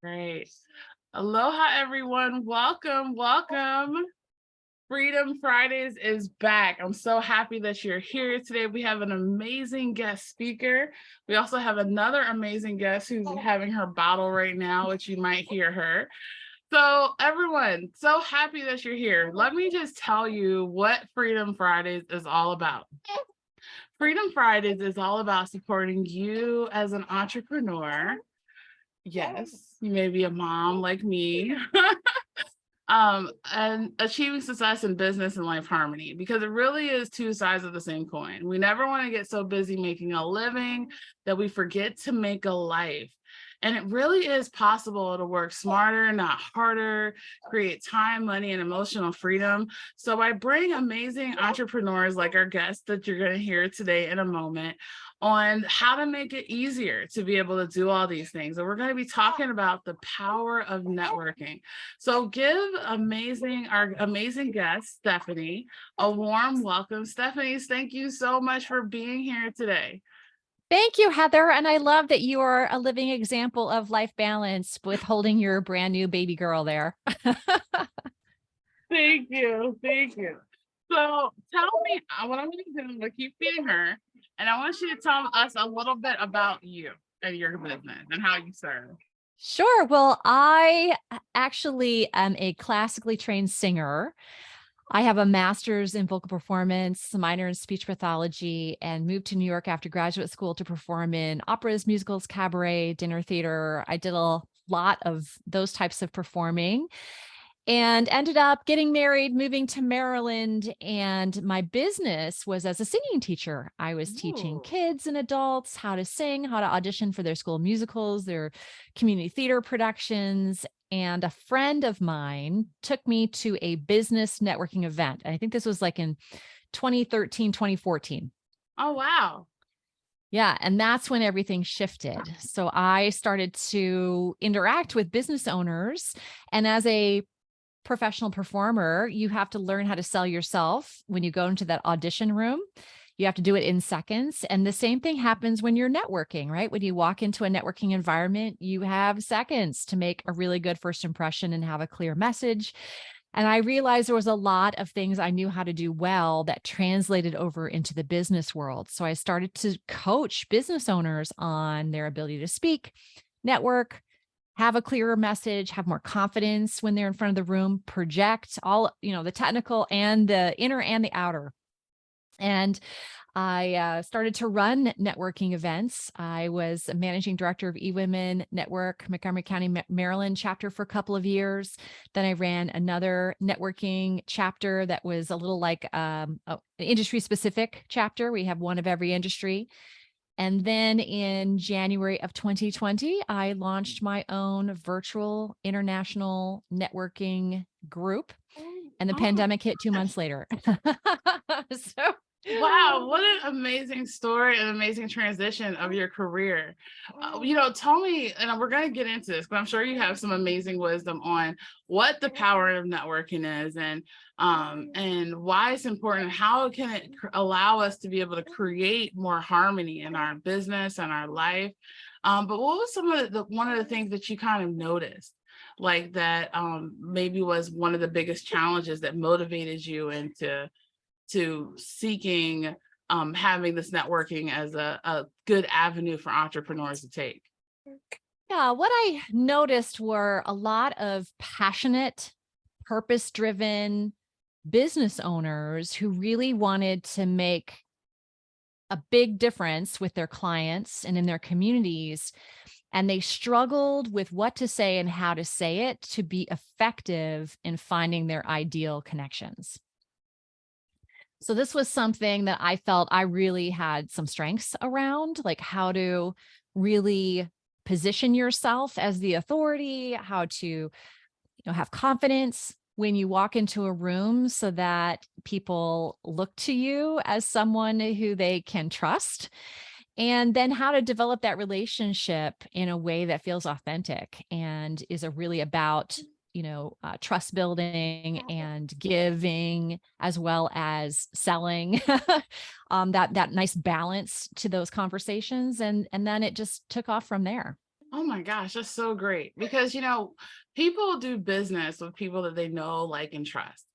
Great. Aloha, everyone. Welcome, welcome. Freedom Fridays is back. I'm so happy that you're here today. We have an amazing guest speaker. We also have another amazing guest who's having her bottle right now, which you might hear her. So, everyone, so happy that you're here. Let me just tell you what Freedom Fridays is all about. Freedom Fridays is all about supporting you as an entrepreneur. Yes, you may be a mom like me. And achieving success in business and life harmony, because it really is two sides of the same coin. We never want to get so busy making a living that we forget to make a life. And it really is possible to work smarter, not harder, create time, money, and emotional freedom. So I bring amazing entrepreneurs like our guest that you're going to hear today in a moment on how to make it easier to be able to do all these things. And we're going to be talking about the power of networking. So give our amazing guest, Stephanie, a warm welcome. Stephanie, thank you so much for being here today. Thank you, Heather. And I love that you are a living example of life balance with holding your brand new baby girl there. Thank you. Thank you. So tell me, what I'm going to do, I'm going to keep feeding her. And I want you to tell us a little bit about you and your business and how you serve. Sure. Well, I actually am a classically trained singer. I have a master's in vocal performance, a minor in speech pathology, and moved to New York after graduate school to perform in operas, musicals, cabaret, dinner theater. I did a lot of those types of performing and ended up getting married, moving to Maryland. And my business was as a singing teacher. I was teaching Ooh. kids and adults how to sing, how to audition for their school musicals, their community theater productions. And a friend of mine took me to a business networking event. I think this was like in 2013, 2014. Oh, wow. Yeah. And that's when everything shifted. So I started to interact with business owners. And as a professional performer, you have to learn how to sell yourself when you go into that audition room. You have to do it in seconds. And the same thing happens when you're networking, right? When you walk into a networking environment, you have seconds to make a really good first impression and have a clear message. And I realized there was a lot of things I knew how to do well that translated over into the business world. So I started to coach business owners on their ability to speak, network, have a clearer message, have more confidence when they're in front of the room, project all, the technical and the inner and the outer. And I started to run networking events. I was a managing director of eWomen Network, Montgomery County, Maryland chapter for a couple of years. Then I ran another networking chapter that was a little like an industry specific chapter. We have one of every industry. And then in January of 2020, I launched my own virtual international networking group, and the pandemic hit 2 months later. So, Wow, what an amazing story and amazing transition of your career. Tell me, and we're going to get into this, but I'm sure you have some amazing wisdom on what the power of networking is and why it's important, how can it allow us to be able to create more harmony in our business and our life. But what was one of the things that you kind of noticed? Like that maybe was one of the biggest challenges that motivated you into seeking having this networking as a good avenue for entrepreneurs to take? yeah, what I noticed were a lot of passionate, purpose-driven business owners who really wanted to make a big difference with their clients and in their communities. And they struggled with what to say and how to say it to be effective in finding their ideal connections. So this was something that I felt I really had some strengths around, like how to really position yourself as the authority, how to, have confidence when you walk into a room so that people look to you as someone who they can trust, and then how to develop that relationship in a way that feels authentic and is really about trust building and giving as well as selling. That nice balance to those conversations, and then it just took off from there. Oh my gosh, that's so great. Because, people do business with people that they know, like, and trust.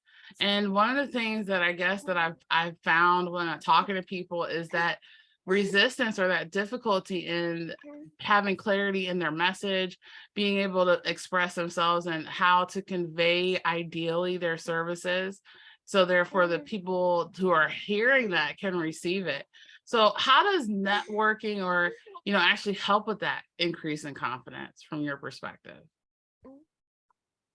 And one of the things that I guess that I've found when I'm talking to people is that resistance or that difficulty in having clarity in their message, being able to express themselves and how to convey ideally their services. So therefore the people who are hearing that can receive it. So how does networking or actually help with that increase in confidence from your perspective?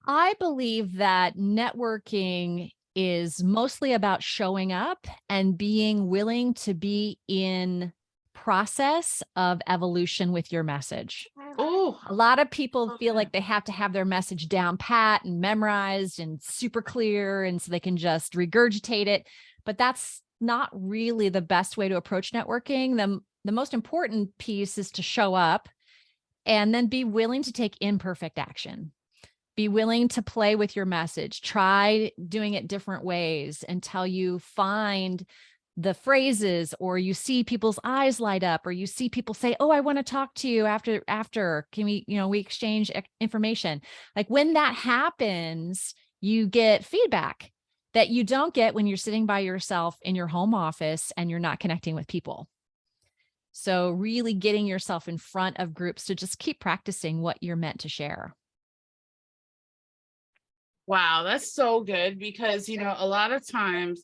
I believe that networking is mostly about showing up and being willing to be in process of evolution with your message. Oh, A lot of people feel okay. like they have to have their message down pat and memorized and super clear, and so they can just regurgitate it. But that's not really the best way to approach networking. The most important piece is to show up and then be willing to take imperfect action. Be willing to play with your message. Try doing it different ways until you find the phrases, or you see people's eyes light up, or you see people say, "Oh, I want to talk to you after. Can we, we exchange information?" Like when that happens, you get feedback that you don't get when you're sitting by yourself in your home office and you're not connecting with people. So really getting yourself in front of groups to just keep practicing what you're meant to share. Wow, that's so good because, a lot of times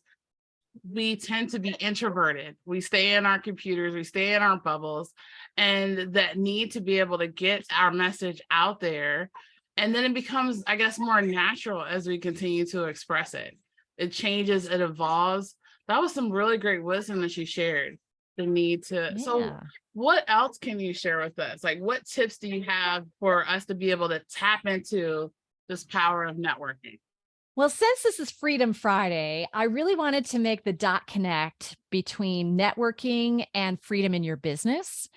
we tend to be introverted. We stay in our computers, we stay in our bubbles, and that need to be able to get our message out there. And then it becomes, I guess, more natural as we continue to express it. It changes, it evolves. That was some really great wisdom that you shared. The need to, so Yeah. what else can you share with us? Like, what tips do you have for us to be able to tap into this power of networking? Well, since this is Freedom Friday, I really wanted to make the dot connect between networking and freedom in your business.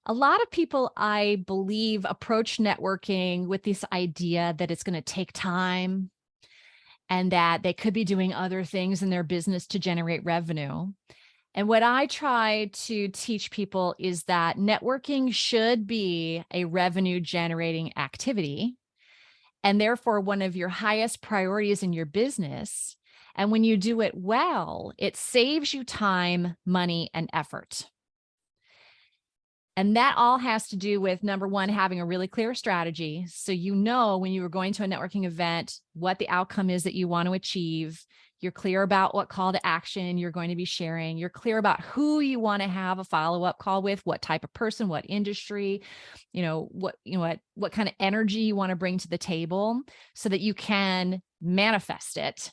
A lot of people, I believe, approach networking with this idea that it's going to take time and that they could be doing other things in their business to generate revenue. And what I try to teach people is that networking should be a revenue generating activity, and therefore one of your highest priorities in your business. And when you do it well, it saves you time, money, and effort. And that all has to do with number one, having a really clear strategy. So you know when you are going to a networking event, what the outcome is that you want to achieve. You're clear about what call to action you're going to be sharing. You're clear about who you want to have a follow-up call with, what type of person, what industry, what kind of energy you want to bring to the table so that you can manifest it.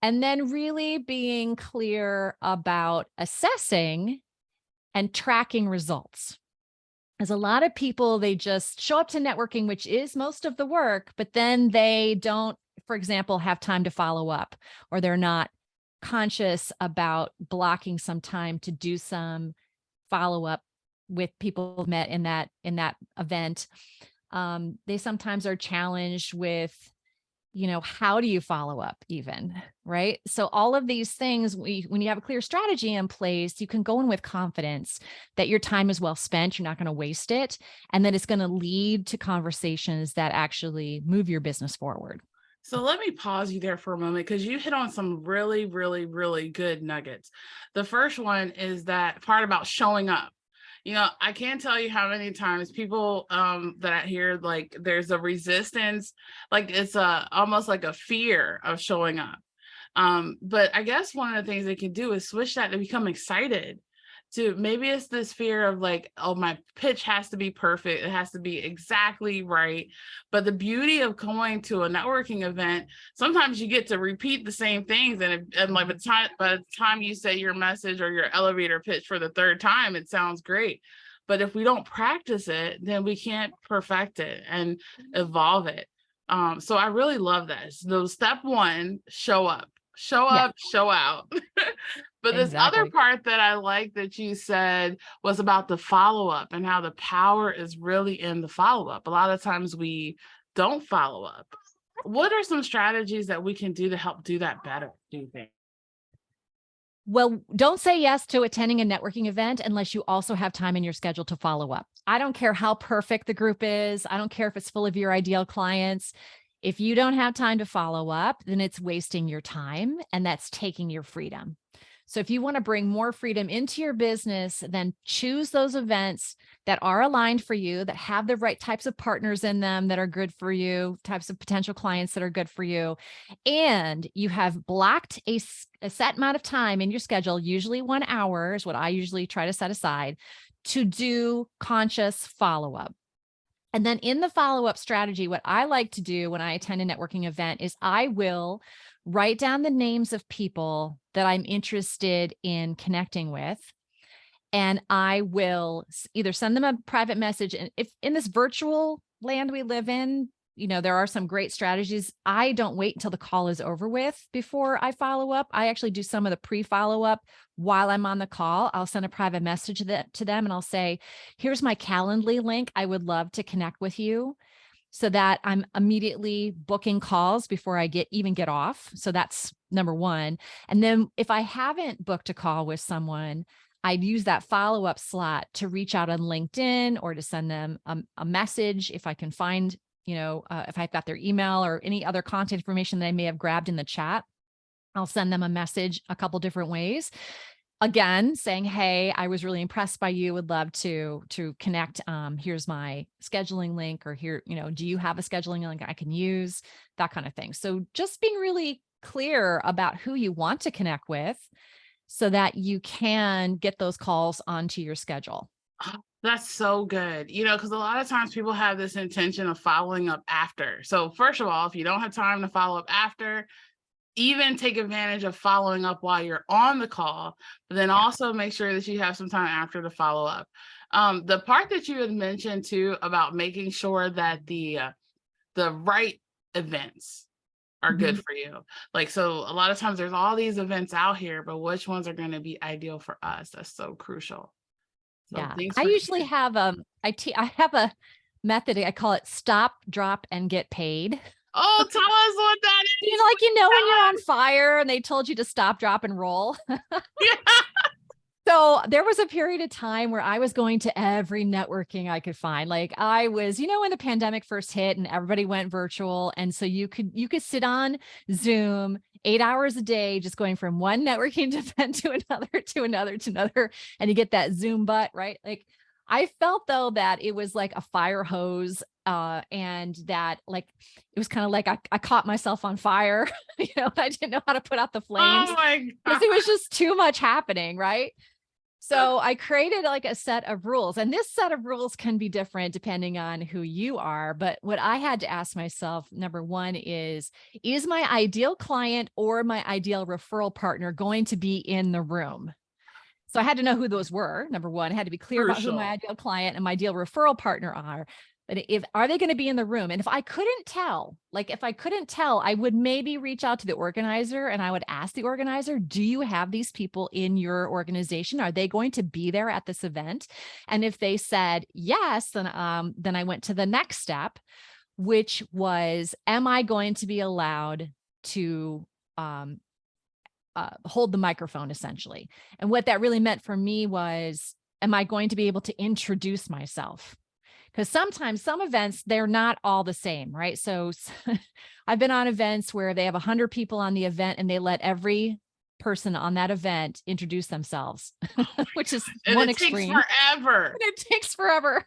And then really being clear about assessing and tracking results. As a lot of people, they just show up to networking, which is most of the work, but then they don't, for example, have time to follow up, or they're not conscious about blocking some time to do some follow up with people met in that event. They sometimes are challenged with, how do you follow up even, right? So all of these things, when you have a clear strategy in place, you can go in with confidence that your time is well spent, you're not going to waste it, and that it's going to lead to conversations that actually move your business forward. So let me pause you there for a moment because you hit on some really, really, really good nuggets. The first one is that part about showing up. I can't tell you how many times people that I hear, like, there's a resistance, like it's almost like a fear of showing up. But I guess one of the things they can do is switch that to become excited. To maybe it's this fear of like, oh, my pitch has to be perfect. It has to be exactly right. But the beauty of going to a networking event, sometimes you get to repeat the same things. And like by the time you say your message or your elevator pitch for the third time, it sounds great. But if we don't practice it, then we can't perfect it and evolve it. So I really love that. So step one, show up. Show Yeah, up, show out. But this other exactly. part that I like that you said was about the follow-up and how the power is really in the follow-up. A lot of times we don't follow up. What are some strategies that we can do to help do that better, do you think? Well, don't say yes to attending a networking event unless you also have time in your schedule to follow up. I don't care how perfect the group is. I don't care if it's full of your ideal clients. If you don't have time to follow up, then it's wasting your time and that's taking your freedom. So if you want to bring more freedom into your business, then choose those events that are aligned for you, that have the right types of partners in them that are good for you, types of potential clients that are good for you. And you have blocked a set amount of time in your schedule, usually 1 hour is what I usually try to set aside, to do conscious follow-up. And then in the follow-up strategy, what I like to do when I attend a networking event is I will write down the names of people that I'm interested in connecting with. And I will either send them a private message. And if in this virtual land we live in, there are some great strategies. I don't wait until the call is over with before I follow up. I actually do some of the pre-follow-up while I'm on the call. I'll send a private message to them and I'll say, here's my Calendly link. I would love to connect with you, so that I'm immediately booking calls before I get off. So that's number one. And then if I haven't booked a call with someone, I'd use that follow-up slot to reach out on LinkedIn or to send them a message if I can find, if I've got their email or any other contact information that I may have grabbed in the chat. I'll send them a message a couple different ways. Again, saying, hey, I was really impressed by you, would love to connect. Here's my scheduling link, or here, do you have a scheduling link I can use? That kind of thing. So just being really clear about who you want to connect with so that you can get those calls onto your schedule. Oh, that's so good. Because a lot of times people have this intention of following up after. So first of all, if you don't have time to follow up after, even take advantage of following up while you're on the call, but then also make sure that you have some time after to follow up. The part that you had mentioned too about making sure that the right events are good for you. Like, so a lot of times there's all these events out here, but which ones are going to be ideal for us? That's so crucial. So Yeah, thanks I for usually have I have a method. I call it stop, drop, and get paid. Oh, tell us what that is. When you're on fire and they told you to stop, drop, and roll. Yeah. So there was a period of time where I was going to every networking I could find. Like I was, when the pandemic first hit and everybody went virtual. And so you could sit on Zoom 8 hours a day, just going from one networking event to another, to another, to another. And you get that Zoom butt, right? Like I felt though that it was like a fire hose, and that like, it was kind of like I caught myself on fire, I didn't know how to put out the flames Oh my because God. it was just too much happening. Right. So I created like a set of rules, and this set of rules can be different depending on who you are. But what I had to ask myself, number one is my ideal client or my ideal referral partner going to be in the room? So I had to know who those were. Number one, I had to be clear about who my Crucial. ideal client and my ideal referral partner are. But are they going to be in the room? And if I couldn't tell, I would maybe reach out to the organizer and I would ask the organizer, do you have these people in your organization? Are they going to be there at this event? And if they said yes, then I went to the next step, which was, am I going to be allowed to hold the microphone essentially? And what that really meant for me was, am I going to be able to introduce myself? Because sometimes some events, they're not all the same, right? So I've been on events where they have 100 people on the event and they let every person on that event introduce themselves, which is And one it takes extreme. forever. It takes forever.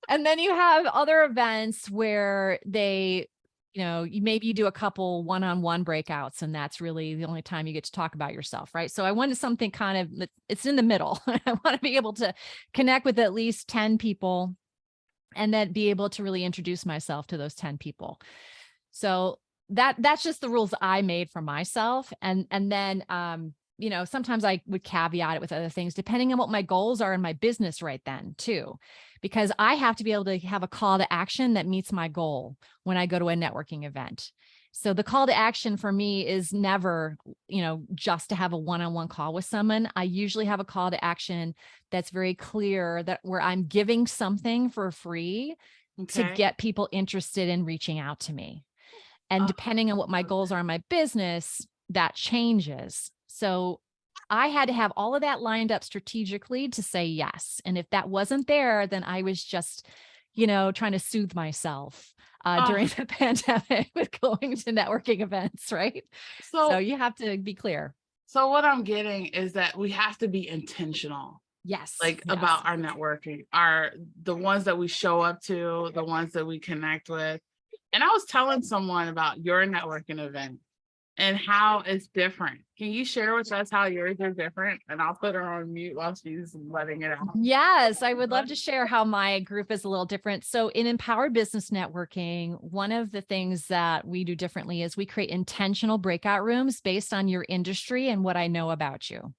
And then you have other events where they, maybe you do a couple one-on-one breakouts, and that's really the only time you get to talk about yourself, right? So I wanted something kind of, it's in the middle. I want to be able to connect with at least 10 people and then be able to really introduce myself to those 10 people. So that's just the rules I made for myself. And then, sometimes I would caveat it with other things, depending on what my goals are in my business right then too, because I have to be able to have a call to action that meets my goal when I go to a networking event. So the call to action for me is never, just to have a one-on-one call with someone. I usually have a call to action that's very clear, that where I'm giving something for free to get people interested in reaching out to me. And depending on what my goals are in my business, that changes. So I had to have all of that lined up strategically to say yes. And if that wasn't there, then I was just, trying to soothe myself during Oh, the pandemic with going to networking events, right? So so you have to be clear. so what I'm getting is that we have to be intentional, Yes. like Yes. about our networking, the ones that we show up to, the ones that we connect with. And I was telling someone about your networking event and how it's different. Can you share with us how yours are different? And I'll put her on mute while she's letting it out. Yes, I would love to share how my group is a little different. So, in empowered business networking, one of the things that we do differently is we create intentional breakout rooms based on your industry and what I know about you.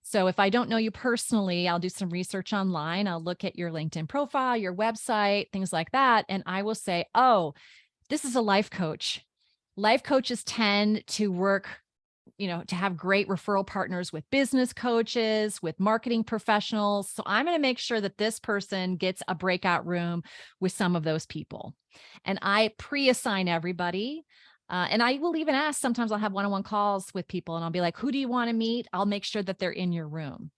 So, if I don't know you personally, I'll do some research online. I'll look at your LinkedIn profile, your website, things like that. And I will say, oh, this is a life coach. Life coaches tend to work, to have great referral partners with business coaches, with marketing professionals. So I'm going to make sure that this person gets a breakout room with some of those people. And I pre-assign everybody. And I will even ask, sometimes I'll have one-on-one calls with people and I'll be like, who do you want to meet? I'll make sure that they're in your room.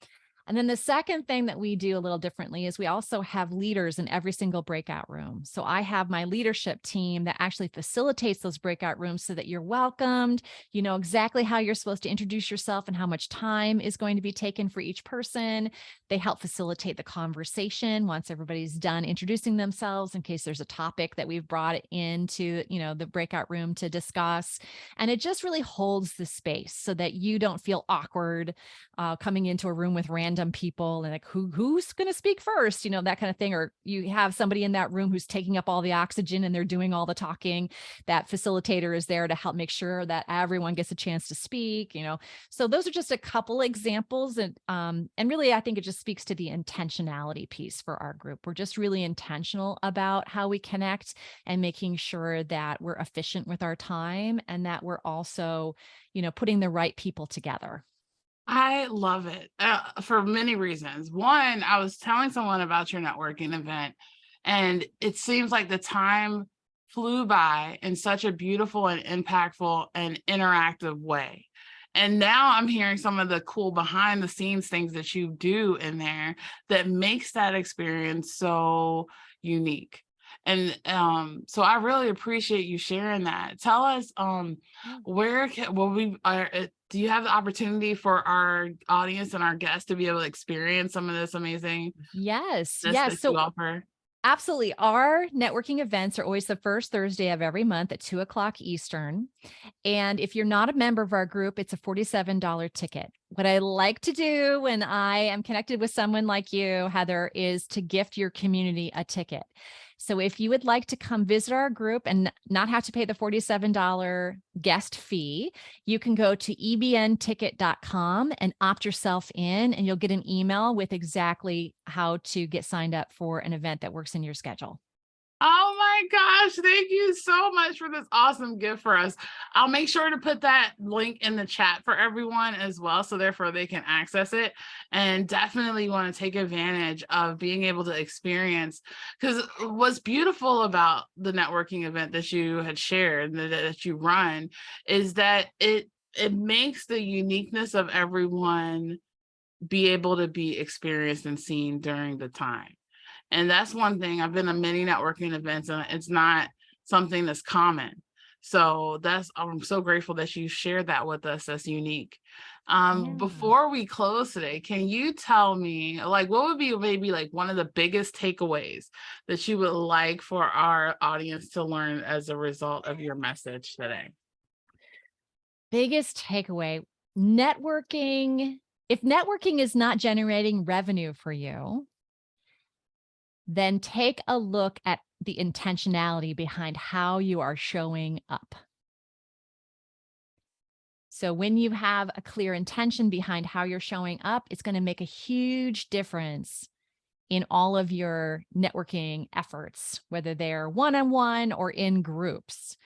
And then the second thing that we do a little differently is we also have leaders in every single breakout room. So I have my leadership team that actually facilitates those breakout rooms so that you're welcomed. You know exactly how you're supposed to introduce yourself and how much time is going to be taken for each person. They help facilitate the conversation once everybody's done introducing themselves in case there's a topic that we've brought into, the breakout room to discuss. And it just really holds the space so that you don't feel awkward coming into a room with random people and like who's going to speak first, that kind of thing. Or you have somebody in that room who's taking up all the oxygen and they're doing all the talking. That facilitator is there to help make sure that everyone gets a chance to speak. So those are just a couple examples, and really I think it just speaks to the intentionality piece for our group. We're just really intentional about how we connect and making sure that we're efficient with our time and that we're also, putting the right people together. I love it for many reasons. One, I was telling someone about your networking event, and it seems like the time flew by in such a beautiful and impactful and interactive way. And now I'm hearing some of the cool behind the scenes things that you do in there that makes that experience so unique. And so I really appreciate you sharing that. Tell us where can, will we are do you have the opportunity for our audience and our guests to be able to experience some of this amazingness Yes, that yes. you So offer? absolutely. Our networking events are always the first Thursday of every month at 2 o'clock Eastern. And if you're not a member of our group, it's a $47 ticket. What I like to do when I am connected with someone like you, Heather, is to gift your community a ticket. So if you would like to come visit our group and not have to pay the $47 guest fee, you can go to ebnticket.com and opt yourself in, and you'll get an email with exactly how to get signed up for an event that works in your schedule. Oh my gosh, thank you so much for this awesome gift for us. I'll make sure to put that link in the chat for everyone as well, so therefore they can access it, and definitely want to take advantage of being able to experience, because what's beautiful about the networking event that you had shared, that you run, is that it makes the uniqueness of everyone be able to be experienced and seen during the time. And that's one thing. I've been to many networking events and it's not something that's common. So I'm so grateful that you shared that with us. That's unique. Yeah. Before we close today, can you tell me like what would be maybe like one of the biggest takeaways that you would like for our audience to learn as a result of your message today? Biggest takeaway, networking. If networking is not generating revenue for you, then take a look at the intentionality behind how you are showing up. So when you have a clear intention behind how you're showing up, it's going to make a huge difference in all of your networking efforts, whether they're one-on-one or in groups.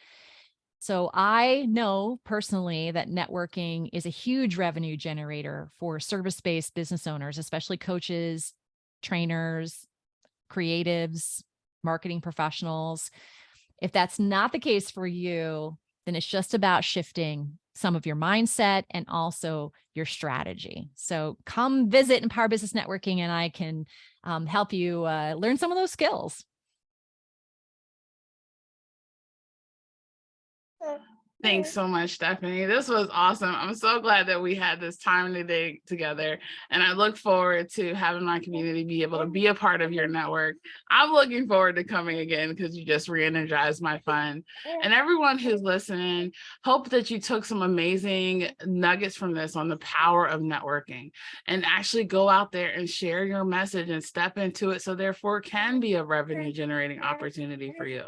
So I know personally that networking is a huge revenue generator for service-based business owners, especially coaches, trainers, creatives, marketing professionals. If that's not the case for you, then it's just about shifting some of your mindset and also your strategy. So come visit Empower Business Networking and I can help you learn some of those skills. Thanks so much, Stephanie. This was awesome. I'm so glad that we had this time today together. And I look forward to having my community be able to be a part of your network. I'm looking forward to coming again because you just re-energized my fun. And everyone who's listening, hope that you took some amazing nuggets from this on the power of networking and actually go out there and share your message and step into it so therefore it can be a revenue generating opportunity for you.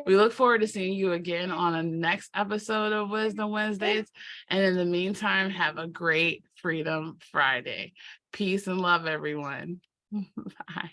We look forward to seeing you again on a next episode of Wisdom Wednesdays. And in the meantime, have a great Freedom Friday. Peace and love, everyone. Bye.